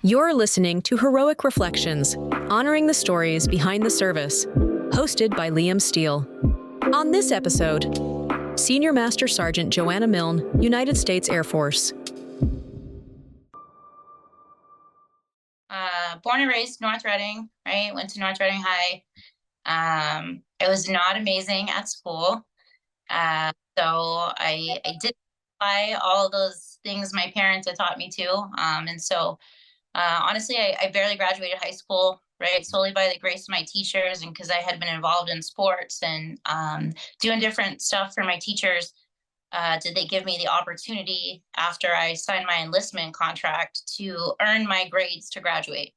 You're listening to Heroic Reflections, honoring the stories behind the service, hosted by Liam Steele. On this episode, Senior Master Sergeant Joanna Milne, United States Air Force. Born and raised North Reading, right? Went to North Reading High. It was not amazing at school. So I did apply all those things my parents had taught me to. Honestly, I barely graduated high school, right? Solely by the grace of my teachers, and because I had been involved in sports and doing different stuff for my teachers. Did they give me the opportunity after I signed my enlistment contract to earn my grades to graduate?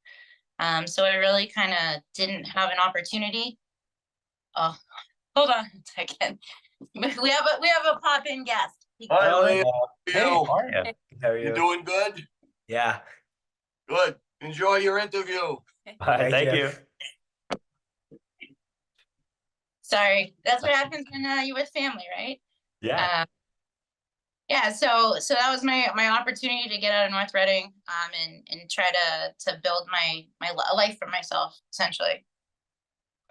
So I really kind of didn't have an opportunity. Oh, hold on a second. We have a pop-in guest. Hi, Liam. Hey, how are you? How are You doing good? Yeah. Good. Enjoy your interview. Thank you. Sorry, that's what happens when you're with family, right? Yeah. Yeah, so that was my opportunity to get out of North Reading, and try to build my life for myself, essentially.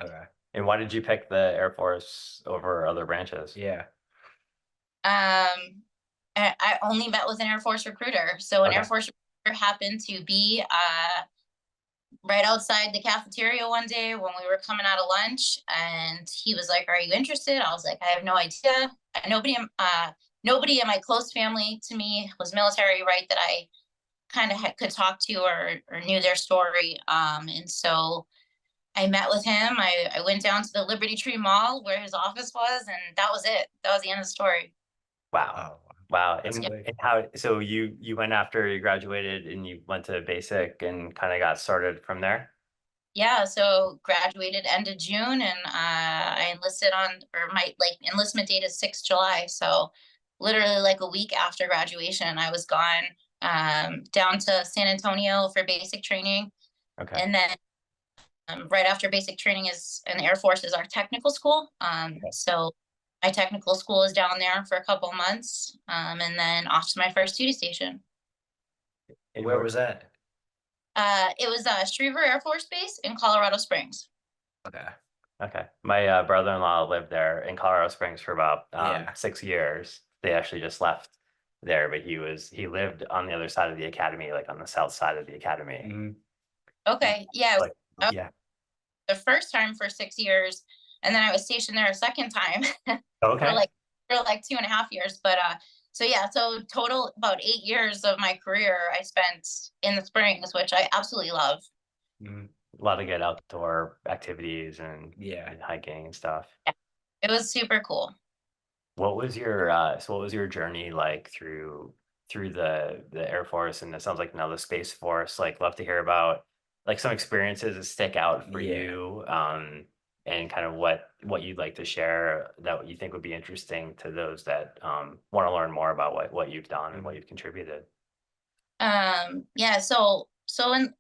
Okay. And why did you pick the Air Force over other branches? Yeah. I only met with an Air Force recruiter. So an Okay. Air Force recruiter happened to be right outside the cafeteria one day when we were coming out of lunch, and he was like, "Are you interested?" I was like, "I have no idea." Nobody in my close family to me was military, right? That I kind of could talk to or knew their story. And so I met with him. I went down to the Liberty Tree Mall where his office was, and that was it. That was the end of the story. Wow. Wow. That's And, quick. and how, so you went after you graduated and you went to basic and kind of got started from there? Yeah, so graduated end of June, and I enlisted my enlistment date is 6th July. So literally like a week after graduation, I was gone down to San Antonio for basic training. Okay. And then right after basic training is in the Air Force is our technical school. So my technical school is down there for a couple of months, and then off to my first duty station. And Where was that? It was Schriever Air Force Base in Colorado Springs. Okay. Okay. My brother-in-law lived there in Colorado Springs for about Yeah. 6 years. They actually just left there, but he lived on the other side of the academy, like on the south side of the academy. Mhm. Okay, yeah, Like, I was yeah. the first time for 6 years, and then I was stationed there a second time Okay. for like 2.5 years. But so total about 8 years of my career I spent in the Springs, which I absolutely love. Mhm. A lot of good outdoor activities and Yeah. hiking and stuff. It was super cool. What was your what was your journey like through the Air Force, and it sounds like now the Space Force? Like, love to hear about like some experiences that stick out for Yeah. you, and kind of what you'd like to share that you think would be interesting to those that want to learn more about what you've done and what you've contributed. Yeah, so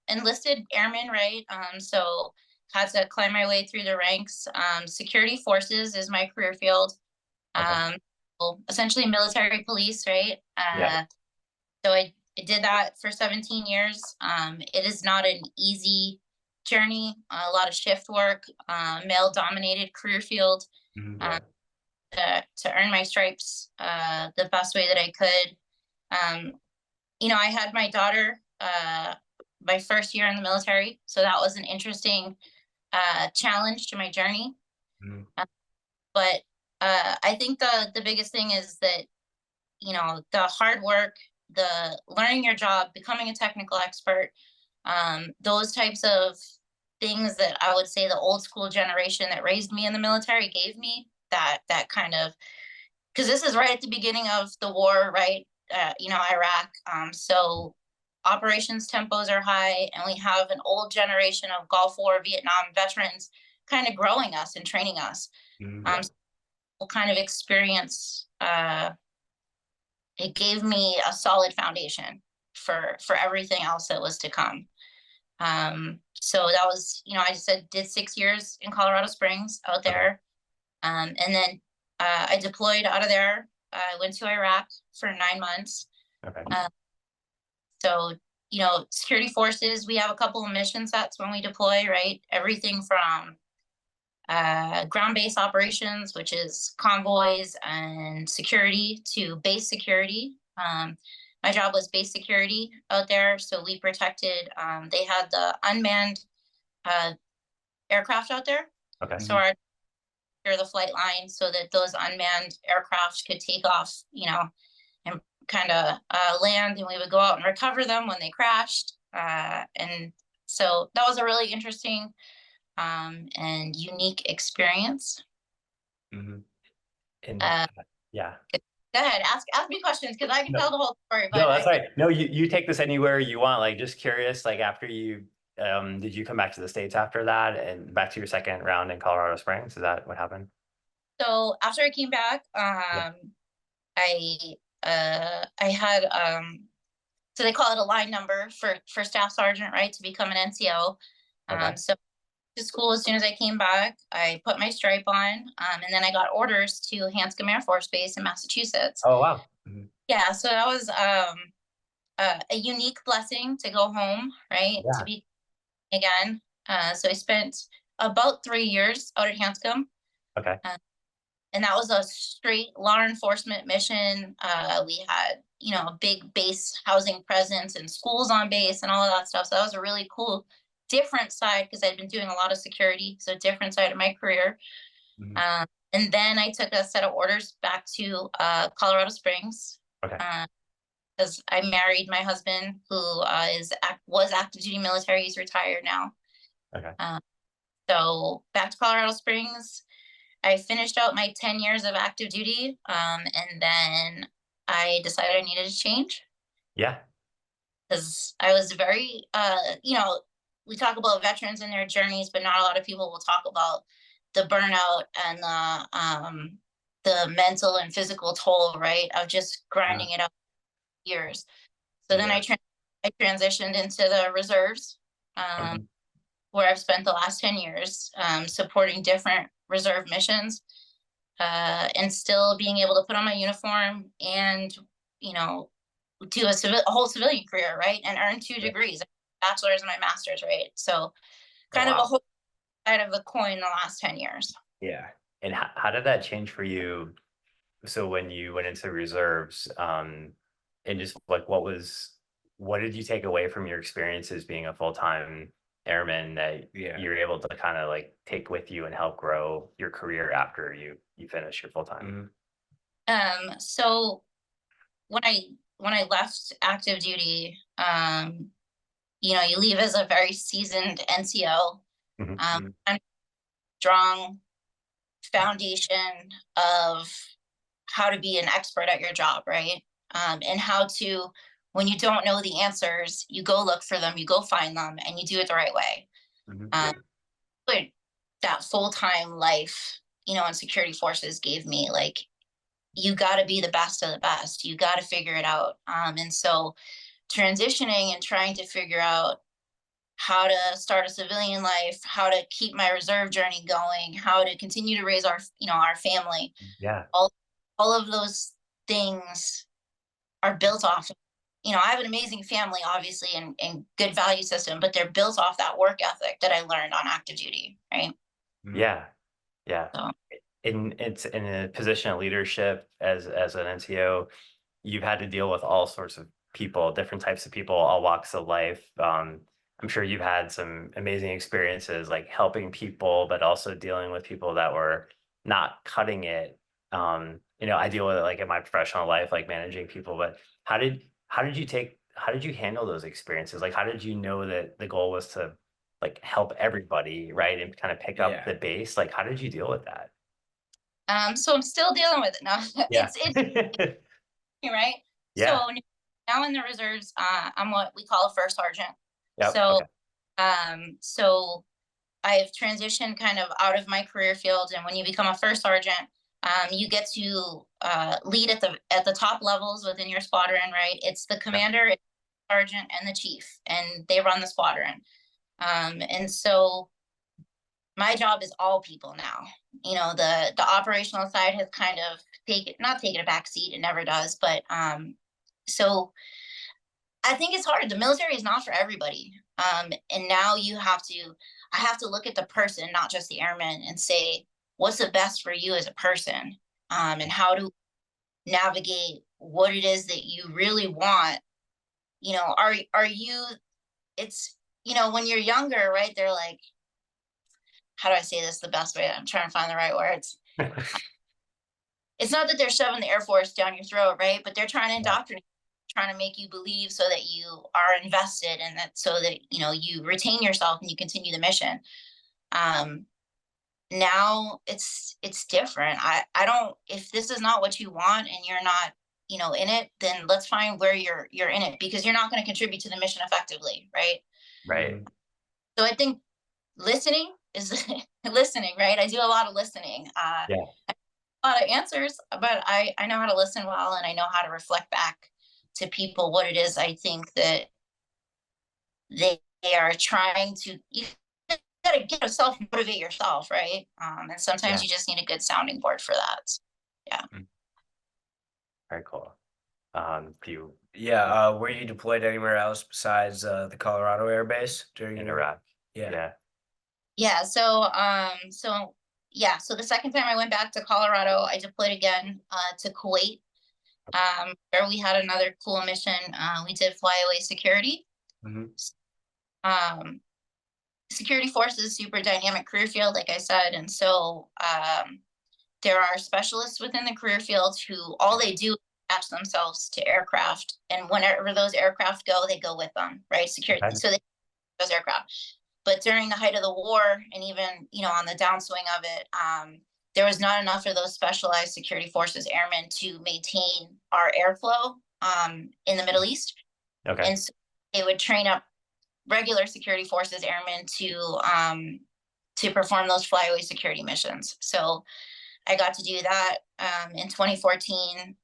enlisted airman, right? So had to climb my way through the ranks. Security forces is my career field. Okay. Well, essentially military police, right? Yeah. So I did that for 17 years. It is not an easy journey. A lot of shift work, male dominated career field. Mhm. Um, to earn my stripes the best way that I could. I had my daughter my first year in the military, so that was an interesting challenge to my journey. Mhm. But I think the biggest thing is that the hard work, the learning your job, becoming a technical expert, those types of things that I would say the old school generation that raised me in the military gave me that kind of, because this is right at the beginning of the war, right? Iraq. So operations tempos are high, and we have an old generation of Gulf War, Vietnam veterans kind of growing us and training us. Mhm. So we'll kind of experience. It gave me a solid foundation for everything else that was to come. So that was, I just did 6 years in Colorado Springs out there. And then I deployed out of there. I went to Iraq for 9 months. Okay. So security forces, we have a couple of mission sets when we deploy, right? Everything from ground-based operations, which is convoys and security, to base security. My job was base security out there, so we protected. They had the unmanned aircraft out there, Okay. so our the flight line so that those unmanned aircraft could take off, and kind of land, and we would go out and recover them when they crashed. And so that was a really interesting and unique experience. And yeah. Go ahead, ask me questions, because I can tell the whole story. But No, that's right. No, you take this anywhere you want. Like, just curious, like, after you did you come back to the States after that and back to your second round in Colorado Springs? Is that what happened? So after I came back, I had so they call it a line number for staff sergeant, right, to become an NCO. Okay. So to school as soon as I came back, I put my stripe on, and then I got orders to Hanscom Air Force Base in Massachusetts. Oh, wow. Yeah, so that was a unique blessing to go home, right, Yeah. to be again. So I spent about 3 years out at Hanscom. Okay. And that was a straight law enforcement mission. We had, a big base housing presence and schools on base and all of that stuff. So that was a really cool, different side, because I'd been doing a lot of security. So different side of my career. And then I took a set of orders back to Colorado Springs. Okay. Because I married my husband, who was active duty military. He's retired now. Okay. So back to Colorado Springs. I finished out my 10 years of active duty, and then I decided I needed to change. Yeah. Because I was very, we talk about veterans and their journeys, but not a lot of people will talk about the burnout and the mental and physical toll, right, of just grinding it out years. So then I transitioned into the reserves, where I've spent the last 10 years supporting different reserve missions, and still being able to put on my uniform and, do a whole civilian career, right? And earn 2 degrees, bachelor's and my master's, right? So kind of a whole side of the coin the last 10 years. Yeah. And how did that change for you? So when you went into reserves, and just like, what did you take away from your experiences being a full-time airman that you're able to kind of like take with you and help grow your career after you finish your full-time? So when I left active duty, you leave as a very seasoned NCO, strong foundation of how to be an expert at your job, right? And how to, when you don't know the answers, you go look for them, you go find them, and you do it the right way. But that full-time life, in security forces gave me, like, you got to be the best of the best. You got to figure it out. And so transitioning and trying to figure out how to start a civilian life, how to keep my reserve journey going, how to continue to raise our family. Yeah. All of those things are built off. I have an amazing family, obviously, and good value system, but they're built off that work ethic that I learned on active duty, right? Yeah. Yeah. So. It's in a position of leadership as an NCO, you've had to deal with all sorts of people, different types of people, all walks of life. I'm sure you've had some amazing experiences, like helping people, but also dealing with people that were not cutting it. I deal with it like in my professional life, like managing people, but how did you handle those experiences? Like, how did you know that the goal was to like help everybody, right? And kind of pick up the base? Like, how did you deal with that? So I'm still dealing with it now. It's right. Yeah. So now in the reserves, I'm what we call a first sergeant. Yep. So, so I've transitioned kind of out of my career field, and when you become a first sergeant, you get to lead at the top levels within your squadron, right? It's the commander, sergeant, and the chief, and they run the squadron. And so my job is all people now. The operational side has kind of not taken a back seat. It never does. But so I think it's hard. The military is not for everybody. And now I have to look at the person, not just the airman, and say, what's the best for you as a person? And how to navigate what it is that you really want. You know, are you, it's, you know, when you're younger, right? They're like, how do I say this the best way? I'm trying to find the right words. It's not that they're shoving the Air Force down your throat, right? But they're trying to indoctrinate, trying to make you believe so that you are invested, and that so that, you know, you retain yourself and you continue the mission. Now it's different. I don't, if this is not what you want and you're not, you know, in it, then let's find where you're in it, because you're not going to contribute to the mission effectively, right? Right. So I think listening is listening, right? I do a lot of listening. Yeah. A lot of answers, but I know how to listen well, and I know how to reflect back to people what it is I think that they are trying to. You gotta get yourself, motivate yourself, right? And sometimes Yeah. you just need a good sounding board for that. Yeah. Very cool. Do you Yeah, were you deployed anywhere else besides the Colorado Air Base during in your? Iraq? Yeah. Yeah. Yeah. So the second time I went back to Colorado, I deployed again to Kuwait, where we had another cool mission. We did flyaway security. Mhm. Security forces, super dynamic career field, like I said, and so there are specialists within the career field who all they do is attach themselves to aircraft, and whenever those aircraft go, they go with them, right? Security, Okay. so they those aircraft. But during the height of the war, and even, you know, on the downswing of it, there was not enough of those specialized security forces airmen to maintain our airflow in the Middle East, Okay. and so they would train up regular security forces airmen to perform those flyaway security missions. So I got to do that in 2014,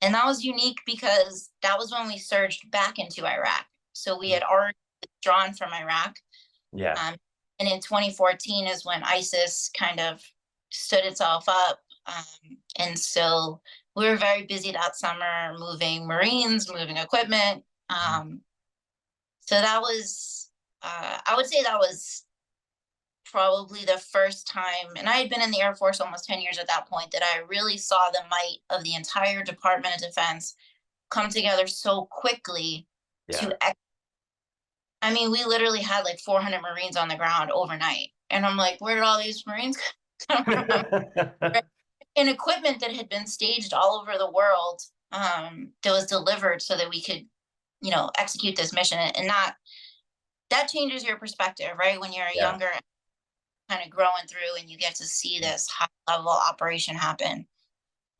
and that was unique because that was when we surged back into Iraq. So we had already withdrawn from Iraq, Yeah. and in 2014 is when ISIS kind of stood itself up, and so we were very busy that summer moving Marines, moving equipment. So that was, I would say that was probably the first time, and I had been in the Air Force almost 10 years at that point, that I really saw the might of the entire Department of Defense come together so quickly Yeah. I mean, we literally had like 400 Marines on the ground overnight. And I'm like, where did all these Marines come from? And equipment that had been staged all over the world, that was delivered so that we could, you know, execute this mission. And that changes your perspective, right? When you're Yeah. younger, kind of growing through, and you get to see this high level operation happen.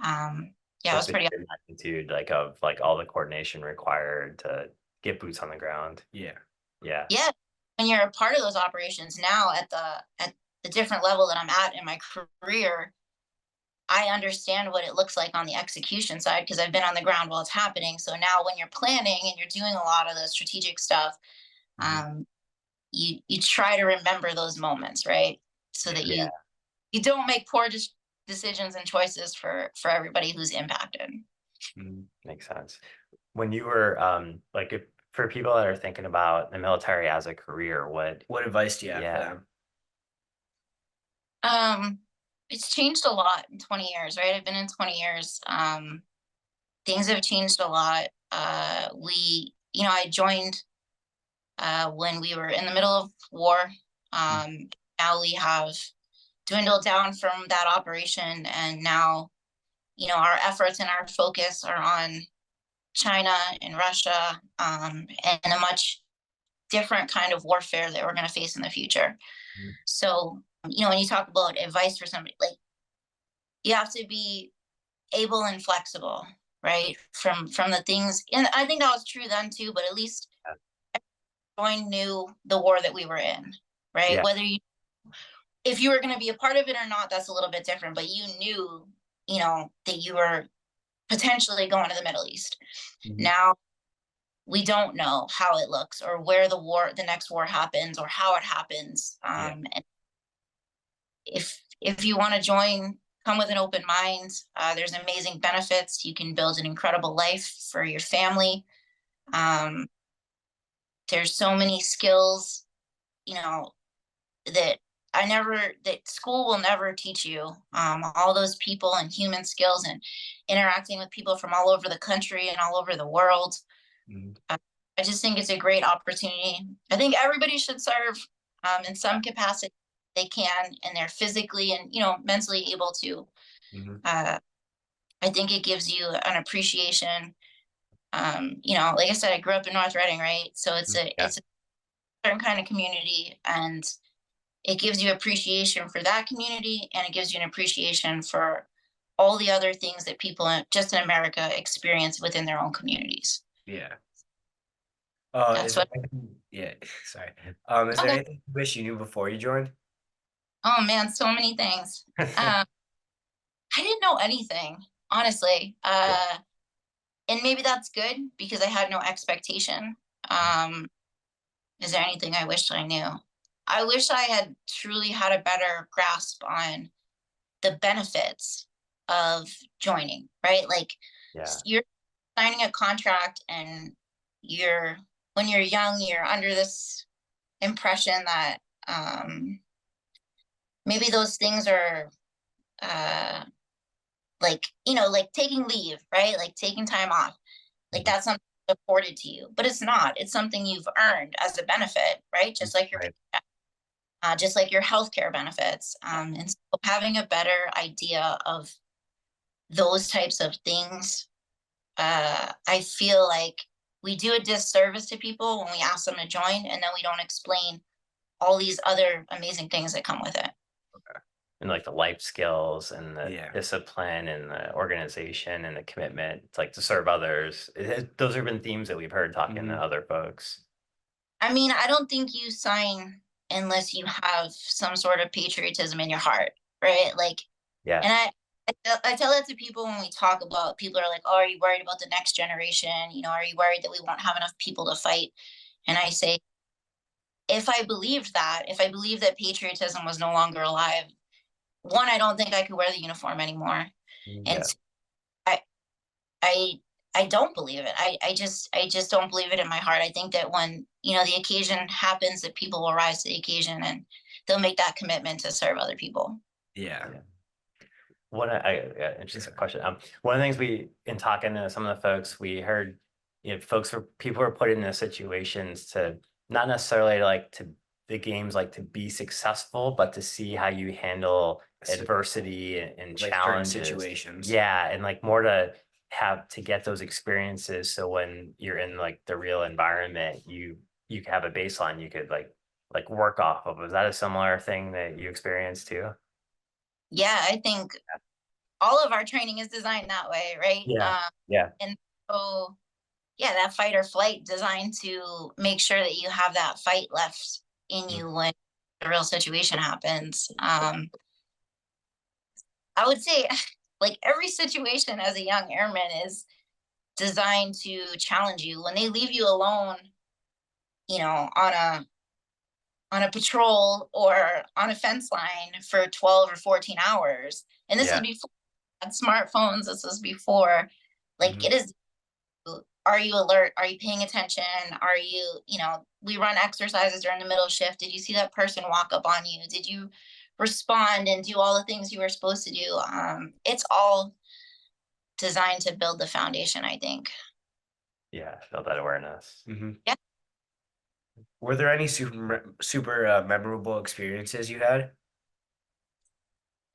Yeah, it was That's a pretty. good magnitude, like of like all the coordination required to get boots on the ground. Yeah. Yeah. Yeah, when you're a part of those operations now at the different level that I'm at in my career, I understand what it looks like on the execution side because I've been on the ground while it's happening. So now when you're planning and you're doing a lot of the strategic stuff, you try to remember those moments, right? So that Yeah. you don't make poor decisions and choices for everybody who's impacted. Makes sense. When you were like for people that are thinking about the military as a career, What advice do you have for them? It's changed a lot in 20 years, right? I've been in 20 years. Things have changed a lot. I joined when we were in the middle of war. Now we have dwindled down from that operation, and now, you know, our efforts and our focus are on China and Russia, and a much different kind of warfare that we're going to face in the future. So, you know, when you talk about advice for somebody, like, you have to be able and flexible, right? From the things, and I think that was true then too, but at least everyone knew the war that we were in, right? Yeah. Whether if you were going to be a part of it or not, that's a little bit different, but you knew, you know, that you were potentially going to the Middle East. Now we don't know how it looks or where the next war happens or how it happens. And if you want to join, come with an open mind. There's amazing benefits. You can build an incredible life for your family. Um, there's so many skills, that that school will never teach you. All those people and human skills and interacting with people from all over the country and all over the world. Mhm. I just think it's a great opportunity. I think everybody should serve in some capacity they can, and they're physically and mentally able to. Mhm. I think it gives you an appreciation. Like I said, I grew up in North Reading, right? So Yeah. it's a certain kind of community, and it gives you appreciation for that community, and it gives you an appreciation for all the other things that people just in America experience within their own communities. Yeah. That's what. Yeah, sorry. Is there Okay. anything you wish you knew before you joined? Oh man, so many things. Um, I didn't know anything, honestly. And maybe that's good because I had no expectation. Um, is there anything I wished I knew? I wish I had truly had a better grasp on the benefits of joining, right? Like Yeah. you're signing a contract, and when you're young, you're under this impression that maybe those things are uh like taking leave, right? Like taking time off. Like Mhm. that's something afforded to you, but it's not. It's something you've earned as a benefit, right? Right. Just like your healthcare benefits. And so having a better idea of those types of things, I feel like we do a disservice to people when we ask them to join, and then we don't explain all these other amazing things that come with it. And like the life skills and the Yeah. discipline and the organization and the commitment to serve others. Those have been themes that we've heard talking to Mhm. other folks. I mean, I don't think you sign unless you have some sort of patriotism in your heart, right? Like, Yeah. and I tell that to people when we talk about, people are like, oh, are you worried about the next generation? Are you worried that we won't have enough people to fight? And I say, if I believed that patriotism was no longer alive, one, I don't think I could wear the uniform anymore. And Yeah. two, I, I, I don't believe it. I just don't believe it in my heart. I think that when, the occasion happens, that people will rise to the occasion, and they'll make that commitment to serve other people. Yeah. Yeah. Interesting question. One of the things in talking to some of the folks, we heard, people were put in those situations to not necessarily to the games, to be successful, but to see how you handle So- adversity and Like certain challenges. situations. Yeah. And more to have to get those experiences. So when you're in the real environment, you have a baseline you could work off of. Was that a similar thing that you experienced too? Yeah, I think all of our training is designed that way, right? Yeah. Yeah. And so, yeah, that fight or flight designed to make sure that you have that fight left in you when the real situation happens. I would say, like every situation as a young airman is designed to challenge you. When they leave you alone, on a patrol or on a fence line for 12 or 14 hours, and this is Yeah. before we had smartphones. This was before, Mhm. it is. Are you alert? Are you paying attention? Are you, we run exercises during the middle shift. Did you see that person walk up on you? Did you respond and do all the things you were supposed to do? It's all designed to build the foundation, I think. Yeah. Feel that awareness. Mhm. Yeah. Were there any super memorable experiences you had?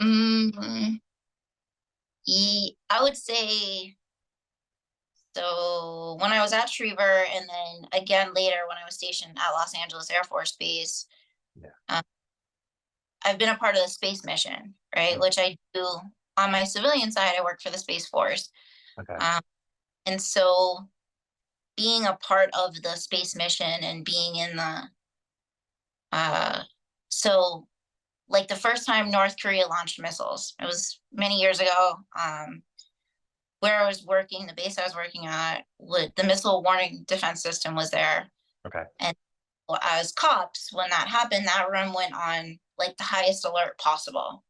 Mm, I would say, so when I was at Schriever, and then again later when I was stationed at Los Angeles Air Force Base, Yeah. I've been a part of the space mission, right? Which I do on my civilian side. I work for the Space Force. Okay. And so being a part of the space mission and being in so like the first time North Korea launched missiles, it was many years ago. Where I was working, the base I was working at, the missile warning defense system was there. Okay. And as cops, when that happened, that room went on like the highest alert possible.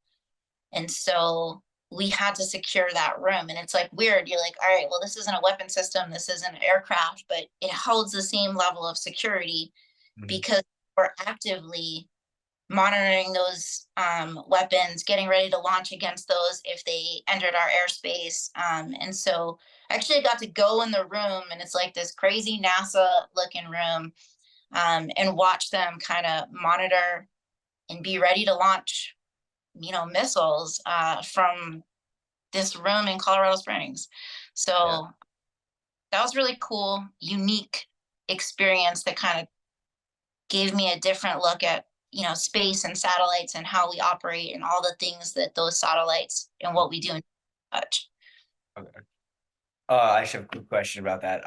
And so we had to secure that room. And it's like weird. You're like, all right, well, this isn't a weapon system, this isn't an aircraft, but it holds the same level of security because we're actively monitoring those weapons, getting ready to launch against those if they entered our airspace. And so I actually got to go in the room, and it's like this crazy NASA looking room, and watch them kind of monitor and be ready to launch, missiles from this room in Colorado Springs. So that was really cool, unique experience that kind of gave me a different look at, space and satellites and how we operate and all the things that those satellites and what we do in touch. Okay. I just have a quick question about that.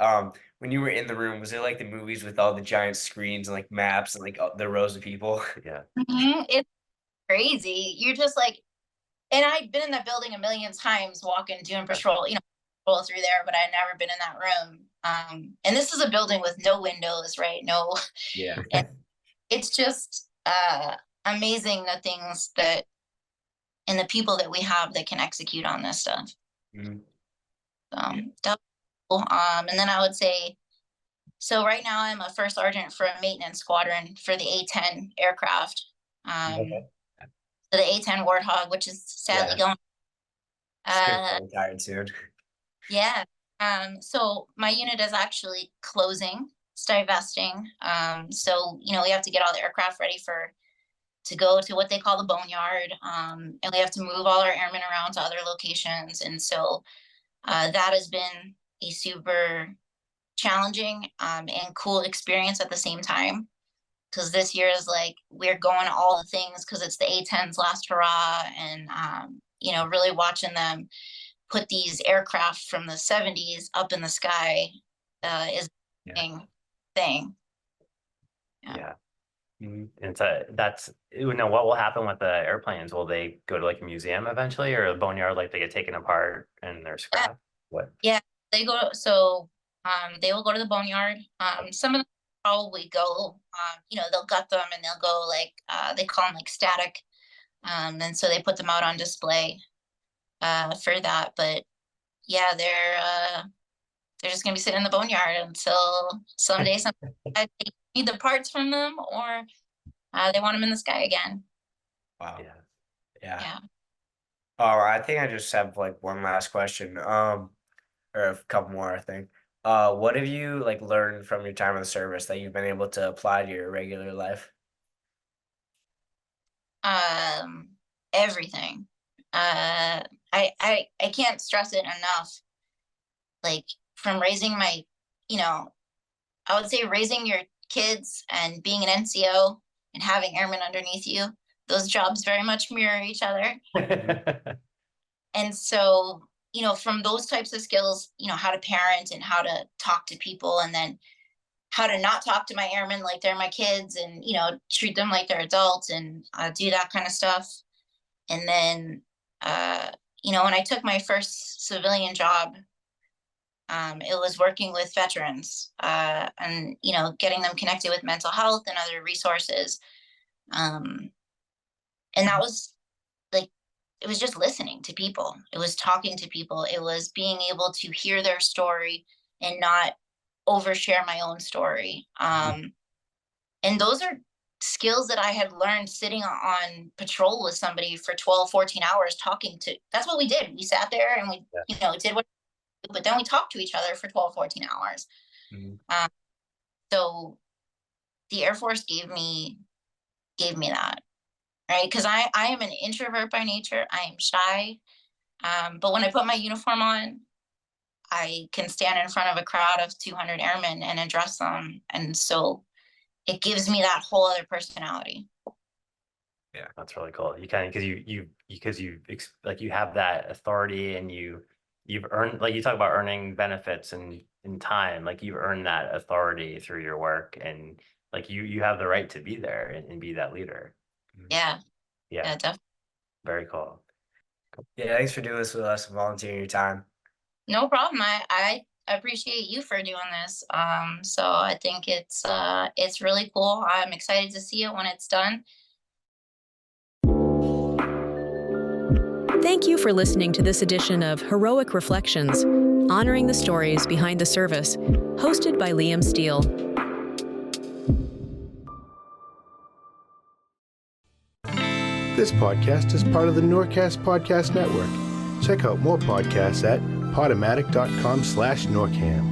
When you were in the room, was it like the movies with all the giant screens and like maps and like the rows of people? Yeah. It's crazy. You're just like, and I'd been in that building a million times walking, doing patrol, patrol through there, but I'd never been in that room. And this is a building with no windows, right? No, Yeah. and it's just amazing the things that and the people that we have that can execute on this stuff. Mhm. That was cool. And then I would say, so right now I'm a first sergeant for a maintenance squadron for the A-10 aircraft. Okay. So the A-10 Warthog, which is sadly going. It's gonna get retired soon. Yeah. So my unit is actually closing, it's divesting. So, we have to get all the aircraft ready to go to what they call the boneyard. And we have to move all our airmen around to other locations. And so that has been a super challenging and cool experience at the same time. Because this year is like, we're going all the things because it's the A-10's last hurrah. And, really watching them put these aircraft from the 70s up in the sky is a thing. Yeah. Mhm. And so what will happen with the airplanes? Will they go to like a museum eventually, or a boneyard, like they get taken apart and they're scrapped? What? Yeah, they go. So they will go to the boneyard. Some of them probably go. They'll gut them and they'll go like they call them like static. And so they put them out on display for that. But yeah, they're just gonna be sitting in the boneyard until someday they need the parts from them, or they want them in the sky again. Wow. Yeah. Yeah. Yeah. Oh, I think I just have like one last question. Or a couple more, I think. What have you like learned from your time in the service that you've been able to apply to your regular life? Everything. I can't stress it enough. Like from raising my, I would say raising your kids and being an NCO and having airmen underneath you, those jobs very much mirror each other. And so, from those types of skills, how to parent and how to talk to people, and then how to not talk to my airmen like they're my kids, and, treat them like they're adults, and do that kind of stuff. And then, when I took my first civilian job, it was working with veterans and, getting them connected with mental health and other resources. And that was like, it was just listening to people. It was talking to people. It was being able to hear their story and not overshare my own story. And those are skills that I had learned sitting on patrol with somebody for 12, 14 hours talking to. That's what we did. We sat there and we, did what, but then we talked to each other for 12, 14 hours. Mhm. So the Air Force gave me that, right? Because I am an introvert by nature. I am shy. But when I put my uniform on, I can stand in front of a crowd of 200 airmen and address them. And so it gives me that whole other personality. Yeah, that's really cool. You kind of, because you have that authority, and you've earned, like you talk about earning benefits and in time, like you've earned that authority through your work, and like you have the right to be there and be that leader. Yeah. Yeah, Yeah, definitely. very cool. Yeah, thanks for doing this with us and volunteering your time. No problem. I appreciate you for doing this. So I think it's really cool. I'm excited to see it when it's done. Thank you for listening to this edition of Heroic Reflections, Honoring the Stories Behind the Service, hosted by Liam Steele. This podcast is part of the NORCAS Podcast Network. Check out more podcasts at podomatic.com/NORCAM.